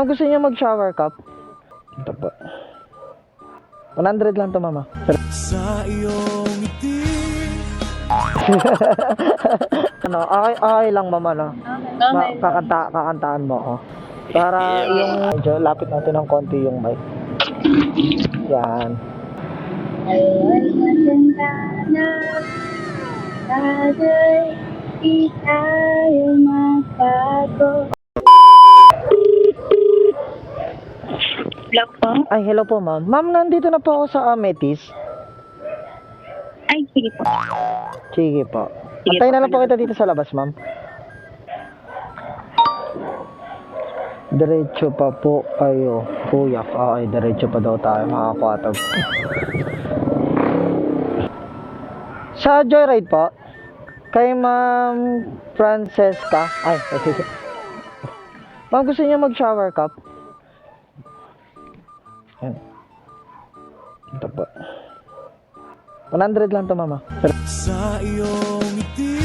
Gusto niya mag-shower cup? Ito po. 100 lang to, mama. Sa iyong ngiti. Ano, okay lang, mama, no? Okay. Kakantaan mo ako. Para yung medyo lapit natin ng konti yung mic. Yan. Ay, maganda na bagay, di tayo magbago. Hello po? Ay, hello po, ma'am. Ma'am, nandito na po ako sa Amethyst. Ay, sige po. Sige po. Sige Antayin po, na lang po kita dito sa labas, ma'am. Diretso pa po kayo, kuya. Okay, diretso pa daw tayo, mga kakwatag. Sa Joyride po, kay Ma'am Francesca. Ay, sige. Ma'am, gusto niya mag-shower cup? Yan. Ito po. 100 lang to, mama. Sa iyong ngiti.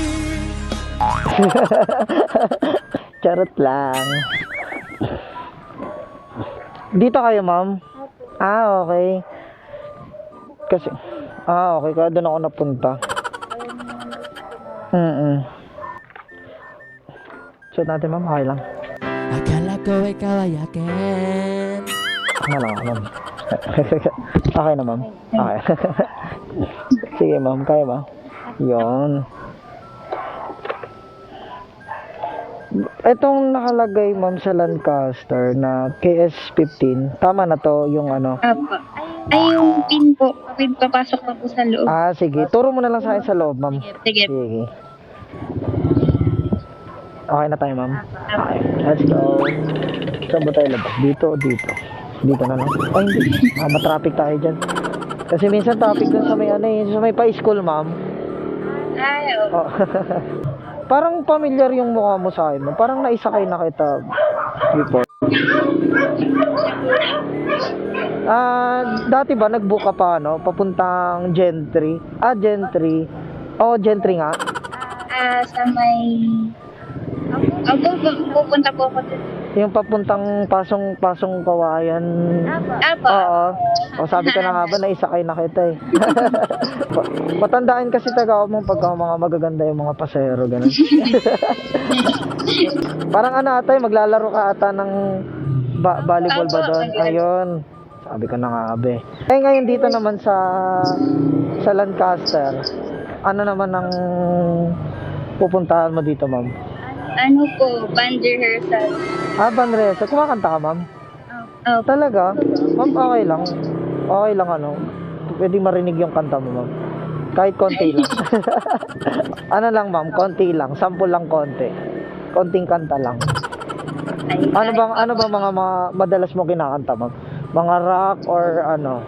Charot lang. Dito kayo, ma'am? Okay. Kasi, okay. Kaya doon ako napunta. Suot natin, ma'am. Okay lang. Akala ko ikaw ay akin. Ano lang, ma'am. Okay na, ma'am. Okay. Sige, ma'am. Kaya ba? Yun. Etong nakalagay, ma'am, sa Lancaster na KS15. Tama na to, yung ano. Apo. Ay, yung pin po. Pin papasok na po sa loob. Sige. Turo mo na lang sa akin sa loob, ma'am. Sige. Sige. Okay na tayo, ma'am. Okay. Let's go. Saan ba tayo labas? Dito o dito? Dito na lang. Ay, hindi. Matraffic tayo dyan. Kasi minsan traffic dun sa may sa may pa-school, ma'am. Ay, oo. Oh. Parang familiar yung mukha mo sa akin, ma'am. Parang naisakay na kita before. Dati ba nag-book ka pa, papuntang Gentry? Gentry. Gentry nga. Sa may... pupunta po ako dun. Yung papuntang pasong kawayan. Apo. Oo. Sabi ko na nga ba, naisakay na kita eh. Matandaan kasi taga mo pagka mga magaganda yung mga pasahero, ganun. Parang atay, maglalaro ka ata ng volleyball ba doon? Ayun. Sabi ko na nga be. Ngayon dito naman sa Lancaster, ano naman ang pupuntahan mo dito, ma'am? Ano po, band rehearsal. Band rehearsal. Kumakanta ka, ma'am? Oh. Talaga? Ma'am, okay lang. Okay lang, pwede marinig yung kanta mo, ma'am. Kahit konti lang. Ano lang, ma'am, konti lang. Sample lang konti. Konting kanta lang. Ano bang mga madalas mo kinakanta, ma'am? Mga rock or ano?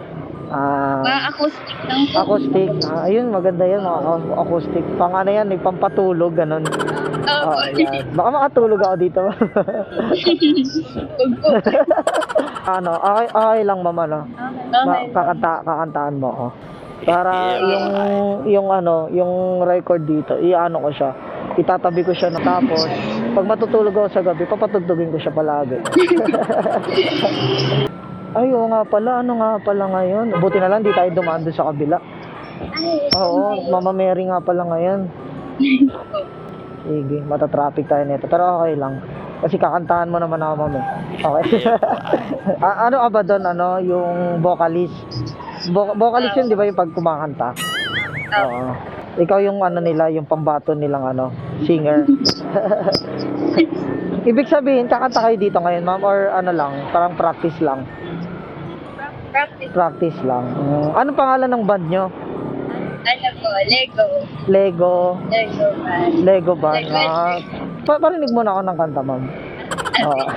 Mga acoustic lang po. Acoustic. Ayun, maganda yan, mga acoustic. Pang ano yan, pampatulog, ganun. Yan. Baka makatulog ako dito. Okay lang, mama, Okay. Kakantaan mo ako. Para yung record dito, ko siya. Itatabi ko siya na tapos pag matutulog ako sa gabi, papatugtugin ko siya palagi. Ay, oo nga pala. Ano nga pala ngayon? Buti na lang di tayo dumaan doon sa kabila. Oo, Mama Mary nga pala ngayon. Sige, matatraffic tayo nito. Pero okay lang. Kasi kakantahan mo naman ako, mami. Okay. Ano ka ba doon, yung vocalist? Vocalist yun, di ba, yung pag kumakanta? Oo. Ikaw yung nila, yung pambato nilang singer. Ibig sabihin, kakanta kayo dito ngayon, ma'am? Or lang, parang practice lang? Practice lang. Anong pangalan ng band nyo? Ano po, Lego band. band. Parinig mo na ako ng kanta, ma'am. Oo.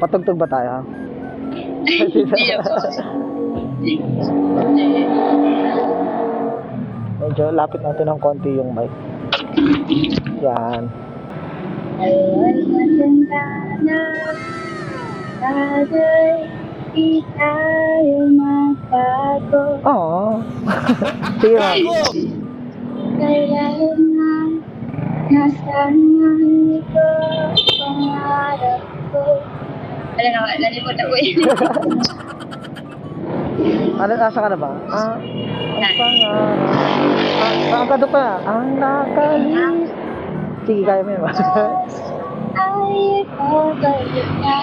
Patugtog ba tayo? Hindi po. Medyo lapit natin ng konti yung mic. Yan. Ay, maganda na bagay, di tayo magbago. Sige, ma'am. Kailangan nasaan ito, Wala na, nalimutan ko yun. Ano, nasa ka na ba? Ang pangarap. Ang kado pa. Ang nakalis. Sige, kaya mo yun. Ay, kabalik na.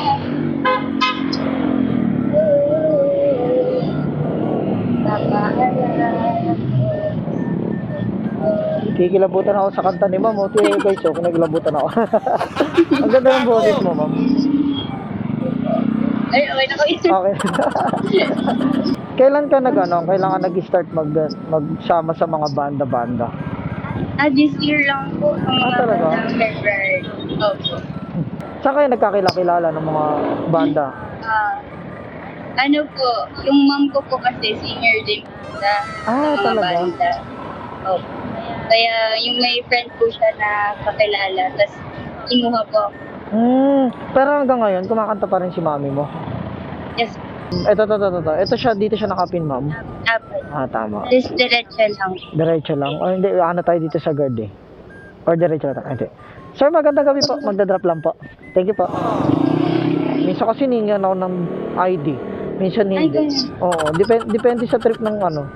Kikilabutan ako sa kanta ni Ma'am. Okay, guys, so kinakilabutan ako. Ang ganda ng boses mo, Ma'am. Ay, okay na ko ito. Okay. Kailan ka kailan ka nag-start magsama sa mga banda-banda? This year lang po. Talaga? Ng February. Opo. Saan kayo nagkakilala ng mga banda? Ano po, yung mom ko po kasi senior din sa mga Talaga? banda. Opo. Kaya yung may friend po siya na kakilala, tapos inuha po ako. Pero hanggang ngayon, kumakanta pa rin si mami mo. Yes. Ito. Dito siya nakapin, Ma'am. Apo. Tama. This direction lang. Diretso lang. O hindi, ano tayo dito sa guard eh. Or diretso lang. Hindi. Sir, magandang gabi po. Magdadrop lang po. Thank you po. Minsan kasi ningan ako ng ID. Minsan Ay, hindi. ganun. Oo, depende sa trip ng ano.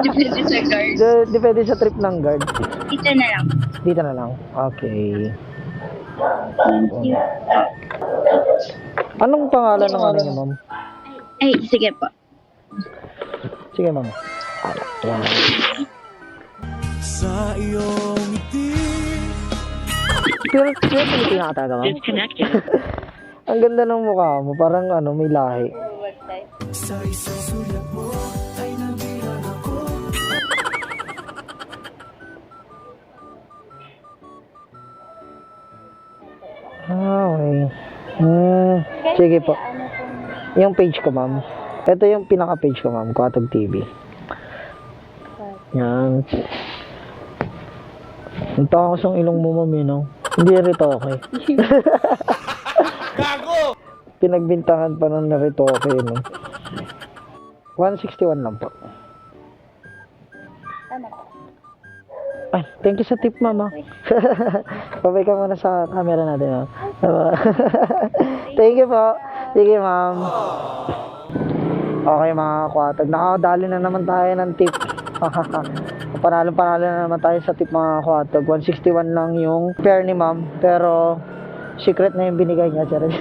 Depende sa guard. Depende sa trip ng guard. Dito na lang. Dito na lang. Okay. Thank you. Anong pangalan ng ano niyo, Ma'am? Ay, sige po. Sige, Ma'am. Yan. Sa iyong ngiti. Pero Pilipina ka talaga, Ma'am? Ang ganda ng mukha mo. Parang ano, may lahi. Sa isang sulat mo ay nabilang ako. Okay. Sige po. Yung page ko, Ma'am. Ito yung pinaka-page ko, Ma'am. Kuatog TV. Yan. Ang takas ang ilong mo, Ma'am, no? Hindi rito, okay. Gago! Pinagbintangan pa ng narito, okay, no? 161 lang po. Ay, thank you sa tip, Mama. Babay ka muna sa camera natin, Ma'am. Thank you po. Sige, Ma'am. Okay, mga kwatag. Nakakadali na naman tayo ng tip. Panalo na naman tayo sa tip, mga kwatag. 161 lang yung pair ni Ma'am. Pero, secret na yung binigay niya. Charot.